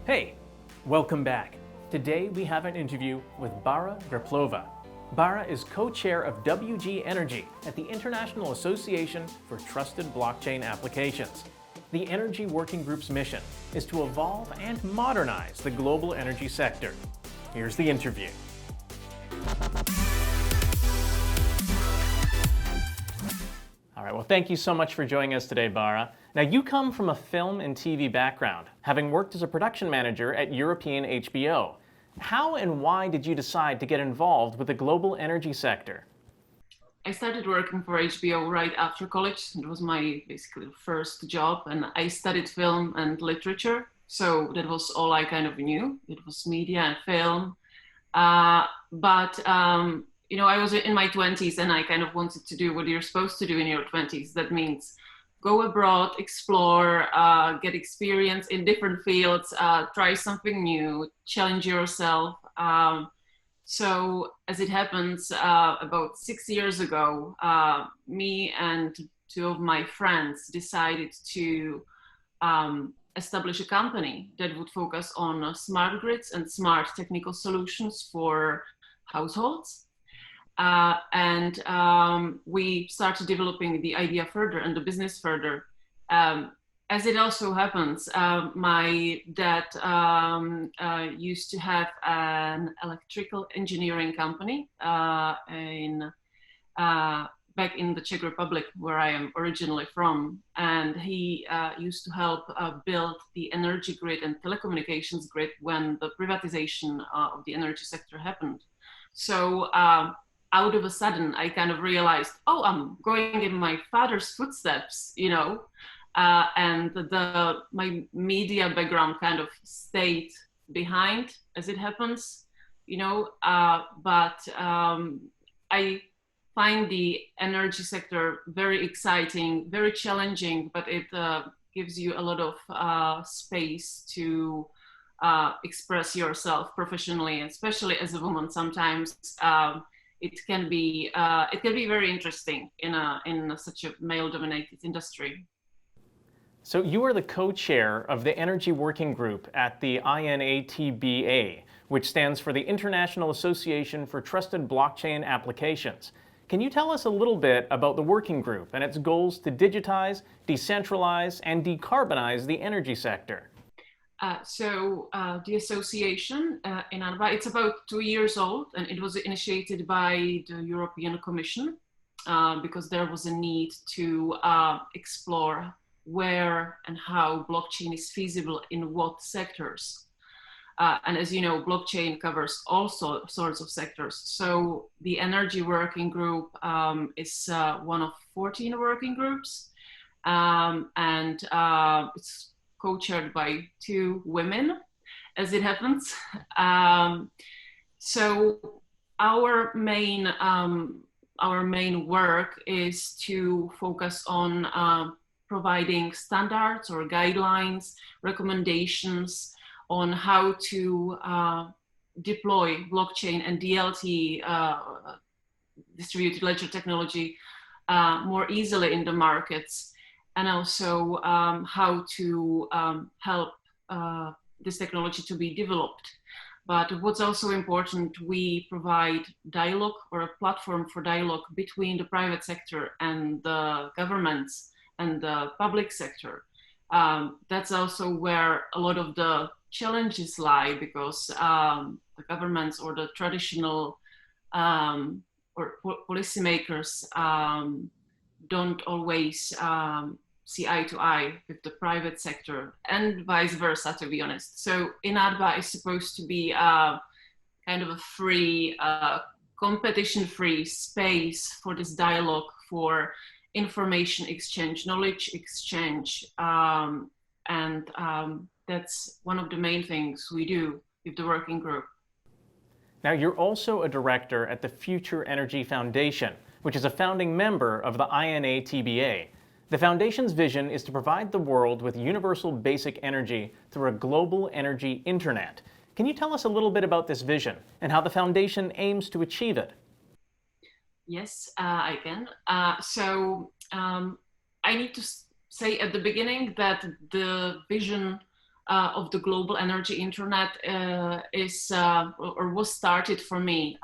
Hey, welcome back. Today we have an interview with Bara Greplova. Bara is co-chair of WG Energy at the International Association for Trusted Blockchain Applications. The Energy Working Group's mission is to evolve and modernize the global energy sector. Here's the interview. All right, well, thank you so much for joining us today, Bara. Now, you come from a film and TV background, having worked as a production manager at European HBO. How and why did you decide to get involved with the global energy sector? I started working for HBO right after college. It was my basically first job, and I studied film and literature. So that was all I kind of knew. It was media and film. I was in my 20s and I kind of wanted to do what you're supposed to do in your 20s. That means go abroad, explore, get experience in different fields, try something new, challenge yourself. So as it happens, about 6 years ago, me and two of my friends decided to establish a company that would focus on smart grids and smart technical solutions for households. We started developing the idea further and the business further. As it also happens, my dad used to have an electrical engineering company back in the Czech Republic, where I am originally from. And he used to help build the energy grid and telecommunications grid when the privatization of the energy sector happened. So out of a sudden, I kind of realized, oh, I'm going in my father's footsteps, and my media background kind of stayed behind as it happens, I find the energy sector very exciting, very challenging, but it gives you a lot of space to express yourself professionally, especially as a woman. Sometimes it can be very interesting in such a male-dominated industry. So you are the co-chair of the Energy Working Group at the INATBA, which stands for the International Association for Trusted Blockchain Applications. Can you tell us a little bit about the working group and its goals to digitize, decentralize, and decarbonize the energy sector? The association, INATBA, it's about 2 years old, and it was initiated by the European Commission because there was a need to explore where and how blockchain is feasible in what sectors. And as you know, blockchain covers all sorts of sectors. So the Energy Working Group is one of 14 working groups, and it's co-chaired by 2 women, as it happens. So our main work is to focus on providing standards or guidelines, recommendations on how to deploy blockchain and DLT, distributed ledger technology, more easily in the markets, and also how to help this technology to be developed. But what's also important, we provide dialogue or a platform for dialogue between the private sector and the governments and the public sector. That's also where a lot of the challenges lie, because the governments or the traditional or policymakers don't always see eye to eye with the private sector, and vice versa, to be honest. So INATBA is supposed to be kind of a free, competition-free space for this dialogue, for information exchange, knowledge exchange, and that's one of the main things we do with the working group. Now, you're also a director at the Future Energy Foundation, which is a founding member of the INATBA. The foundation's vision is to provide the world with universal basic energy through a global energy internet. Can you tell us a little bit about this vision and how the foundation aims to achieve it? Yes, I can. I need to say at the beginning that the vision of the global energy internet is or was started for me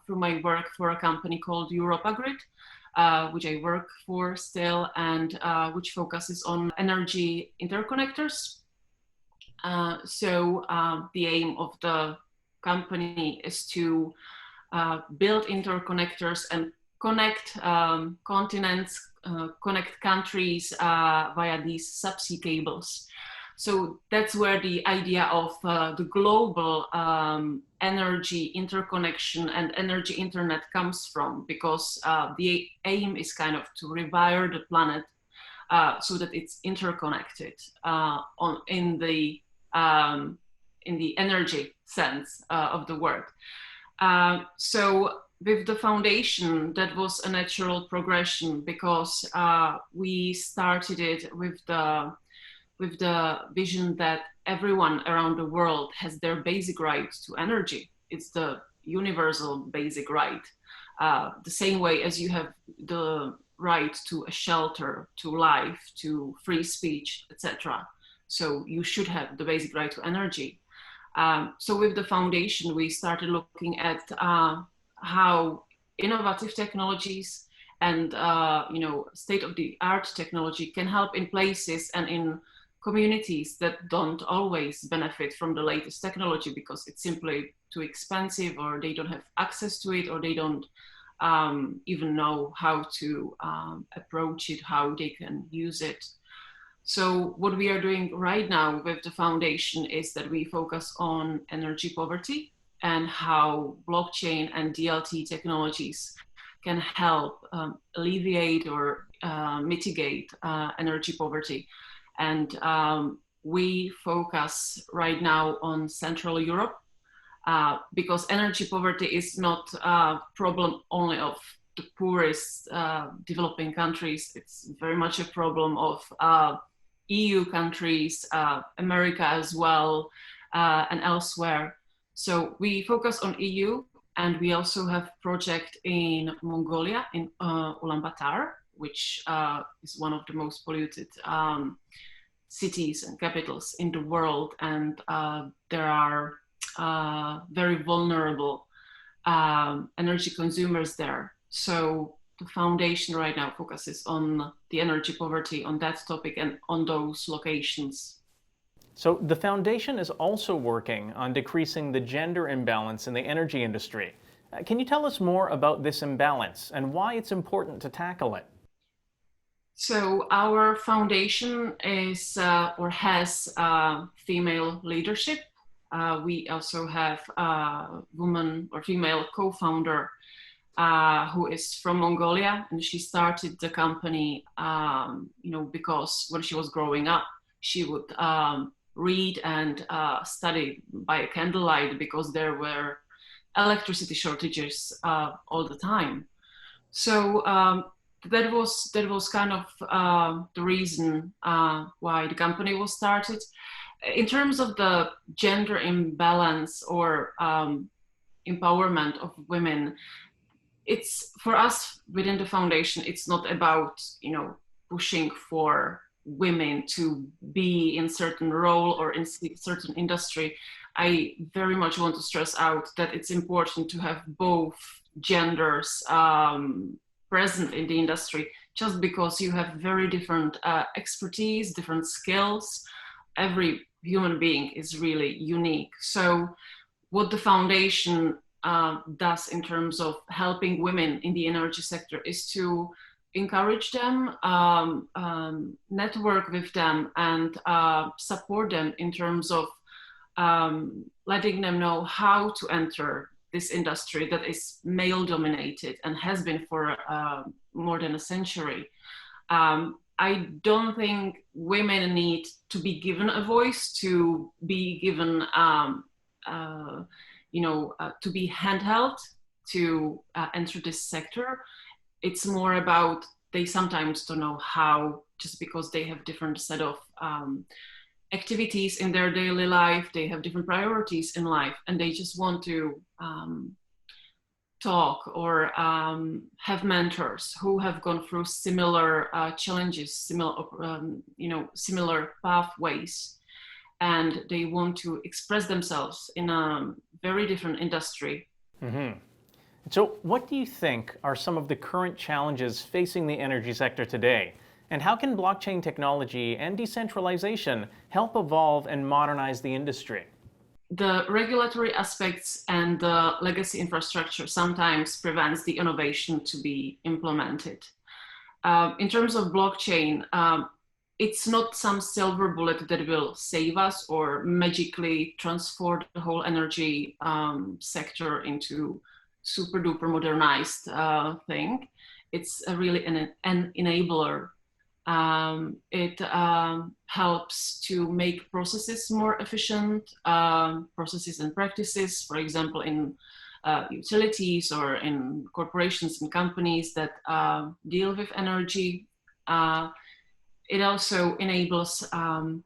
through my work for a company called Europa Grid, which I work for still, and which focuses on energy interconnectors. So the aim of the company is to build interconnectors and connect continents, connect countries via these subsea cables. So that's where the idea of the global energy interconnection and energy internet comes from, because the aim is kind of to rewire the planet so that it's interconnected in the energy sense of the word. So with the foundation, that was a natural progression, because we started it with the vision that everyone around the world has their basic right to energy. It's the universal basic right, the same way as you have the right to a shelter, to life, to free speech, etc. So you should have the basic right to energy. So with the foundation, we started looking at how innovative technologies and state-of-the-art technology can help in places and in communities that don't always benefit from the latest technology because it's simply too expensive, or they don't have access to it, or they don't even know how to approach it, how they can use it. So what we are doing right now with the foundation is that we focus on energy poverty and how blockchain and DLT technologies can help alleviate or mitigate energy poverty. And we focus right now on Central Europe because energy poverty is not a problem only of the poorest developing countries. It's very much a problem of EU countries, America as well, and elsewhere. So we focus on EU, and we also have project in Mongolia, in Ulaanbaatar, which is one of the most polluted cities and capitals in the world, and there are very vulnerable energy consumers there. So the foundation right now focuses on the energy poverty, on that topic, and on those locations. So the foundation is also working on decreasing the gender imbalance in the energy industry. Can you tell us more about this imbalance and why it's important to tackle it? So our foundation is or has female leadership. We also have a woman or female co-founder who is from Mongolia, and she started the company, because when she was growing up, she would read and study by candlelight because there were electricity shortages all the time. So that was kind of the reason why the company was started. In terms of the gender imbalance or empowerment of women, it's for us within the foundation, it's not about pushing for women to be in certain role or in certain industry. I very much want to stress out that it's important to have both genders present in the industry, just because you have very different expertise, different skills. Every human being is really unique. So what the foundation does in terms of helping women in the energy sector is to encourage them, network with them, and support them in terms of letting them know how to enter this industry that is male dominated and has been for more than a century. I don't think women need to be given a voice, to be given, to be handheld to enter this sector. It's more about they sometimes don't know how, just because they have different set of activities in their daily life, they have different priorities in life, and they just want to talk or have mentors who have gone through similar challenges, similar pathways. and they want to express themselves in a very different industry. Mm-hmm. So what do you think are some of the current challenges facing the energy sector today? And how can blockchain technology and decentralization help evolve and modernize the industry? The regulatory aspects and the legacy infrastructure sometimes prevents the innovation to be implemented. In terms of blockchain, it's not some silver bullet that will save us or magically transform the whole energy sector into super duper modernized thing. It's really an enabler. It helps to make processes more efficient, processes and practices, for example, in utilities or in corporations and companies that deal with energy. It also enables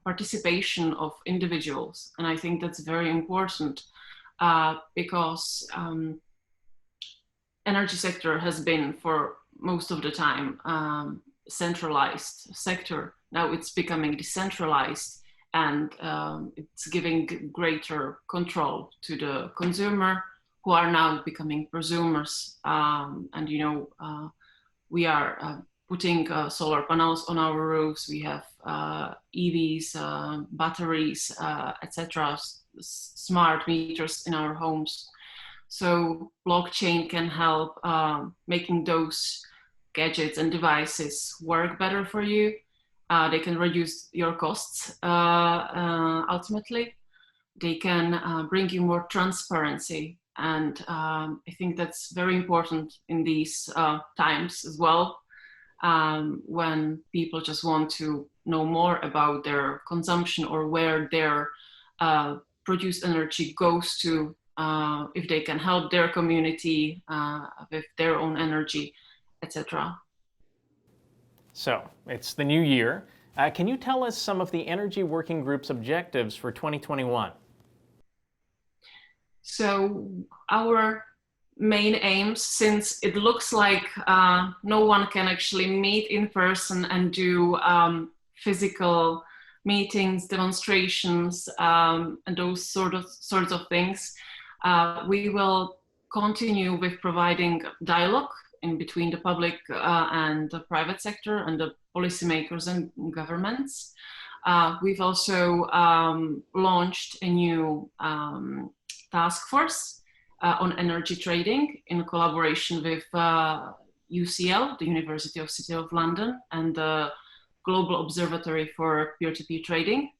participation of individuals. And I think that's very important because energy sector has been for most of the time centralized sector. Now it's becoming decentralized, and it's giving greater control to the consumer, who are now becoming prosumers. And you know, we are putting solar panels on our roofs. We have EVs, batteries, etc., smart meters in our homes. So blockchain can help making those gadgets and devices work better for you. They can reduce your costs ultimately. They can bring you more transparency. And I think that's very important in these times as well, when people just want to know more about their consumption or where their produced energy goes to, if they can help their community with their own energy, etc. So, it's the new year. Can you tell us some of the Energy Working Group's objectives for 2021? So our main aims, since it looks like no one can actually meet in person and do physical meetings, demonstrations, and those sorts of things, we will continue with providing dialogue in between the public and the private sector and the policymakers and governments. We've also launched a new task force on energy trading in collaboration with UCL, the University of City of London, and the Global Observatory for Peer-to-Peer Trading.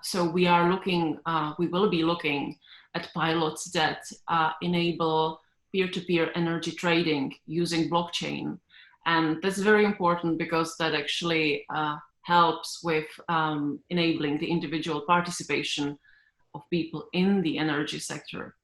So we will be looking at pilots that enable peer-to-peer energy trading using blockchain. And that's very important because that actually helps with enabling the individual participation of people in the energy sector.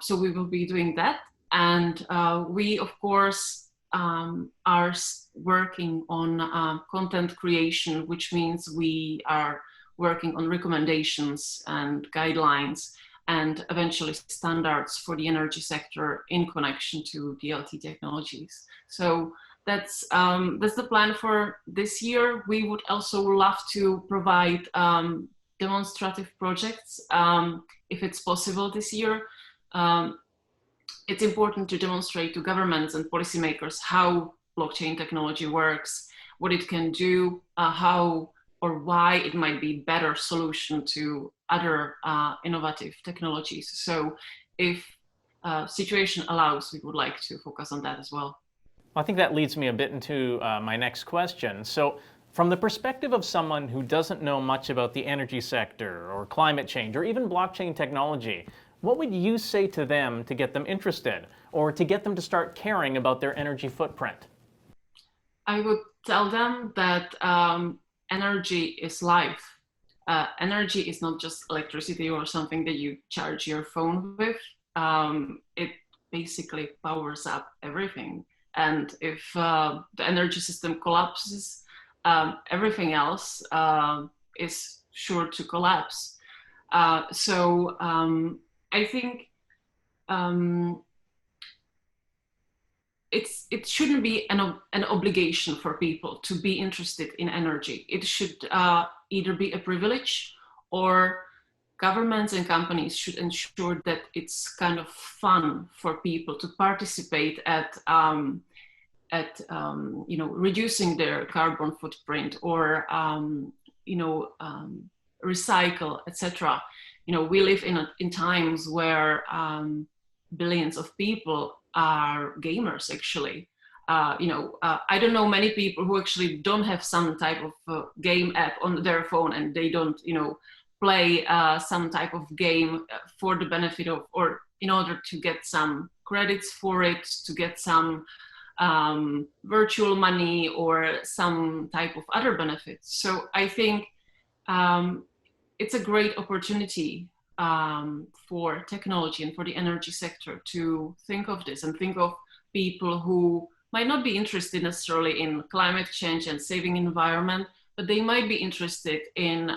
So we will be doing that. And we, of course, are working on content creation, which means we are working on recommendations and guidelines and eventually standards for the energy sector in connection to DLT technologies. So that's the plan for this year. We would also love to provide demonstrative projects if it's possible this year. It's important to demonstrate to governments and policymakers how blockchain technology works, what it can do, how or why it might be a better solution to other innovative technologies. So if situation allows, we would like to focus on that as well. I think that leads me a bit into my next question. So from the perspective of someone who doesn't know much about the energy sector or climate change or even blockchain technology, what would you say to them to get them interested or to get them to start caring about their energy footprint? I would tell them that energy is life. Energy is not just electricity or something that you charge your phone with. It basically powers up everything. And if the energy system collapses, everything else is sure to collapse. So I think it shouldn't be an obligation for people to be interested in energy. It should either be a privilege, or governments and companies should ensure that it's kind of fun for people to participate at reducing their carbon footprint, or recycle, etc. We live in times where billions of people are gamers, actually. I don't know many people who actually don't have some type of game app on their phone, and they don't, play some type of game for the benefit of, or in order to get some credits for it, to get some virtual money or some type of other benefits. So I think it's a great opportunity for technology and for the energy sector to think of this, and think of people who might not be interested necessarily in climate change and saving environment, but they might be interested in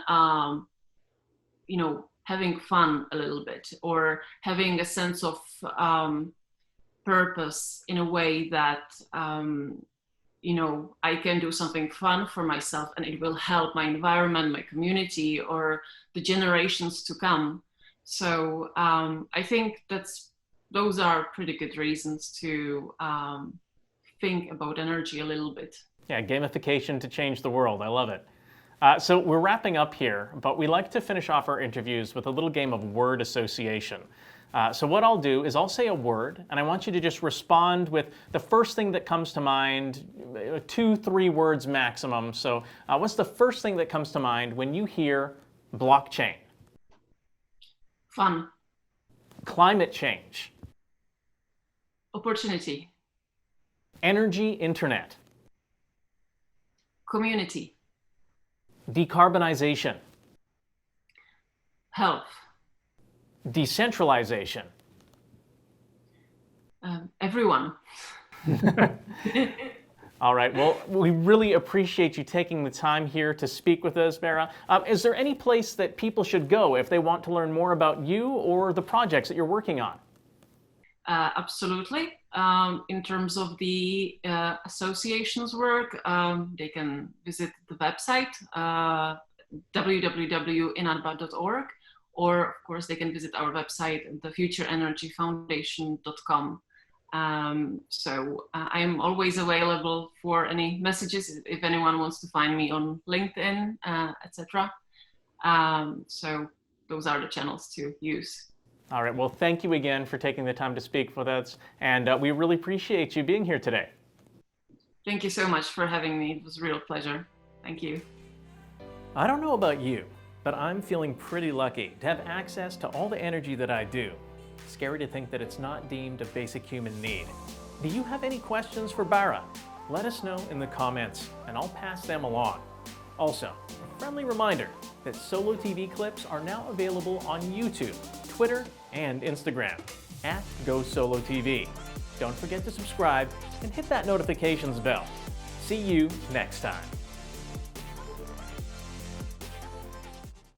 having fun a little bit, or having a sense of purpose in a way that I can do something fun for myself, and it will help my environment, my community, or the generations to come. So I think those are pretty good reasons to think about energy a little bit. Yeah, gamification to change the world. I love it. So we're wrapping up here, but we like to finish off our interviews with a little game of word association. So what I'll do is I'll say a word, and I want you to just respond with the first thing that comes to mind, 2-3 words maximum. So what's the first thing that comes to mind when you hear blockchain? Fun. Climate change. Opportunity. Energy internet. Community. Decarbonization. Health. Decentralization. Everyone. All right, well, we really appreciate you taking the time here to speak with us, Bara. Is there any place that people should go if they want to learn more about you or the projects that you're working on? Absolutely. In terms of the association's work, they can visit the website, www.inatba.org, or of course they can visit our website, thefutureenergyfoundation.com. So I'm always available for any messages if anyone wants to find me on LinkedIn, etc. So those are the channels to use. All right, well, thank you again for taking the time to speak with us, and we really appreciate you being here today. Thank you so much for having me. It was a real pleasure. Thank you. I don't know about you, but I'm feeling pretty lucky to have access to all the energy that I do. Scary to think that it's not deemed a basic human need. Do you have any questions for Bara? Let us know in the comments, and I'll pass them along. Also, a friendly reminder that Solo TV clips are now available on YouTube, Twitter, and Instagram @GoSoloTV. Don't forget to subscribe and hit that notifications bell. See you next time.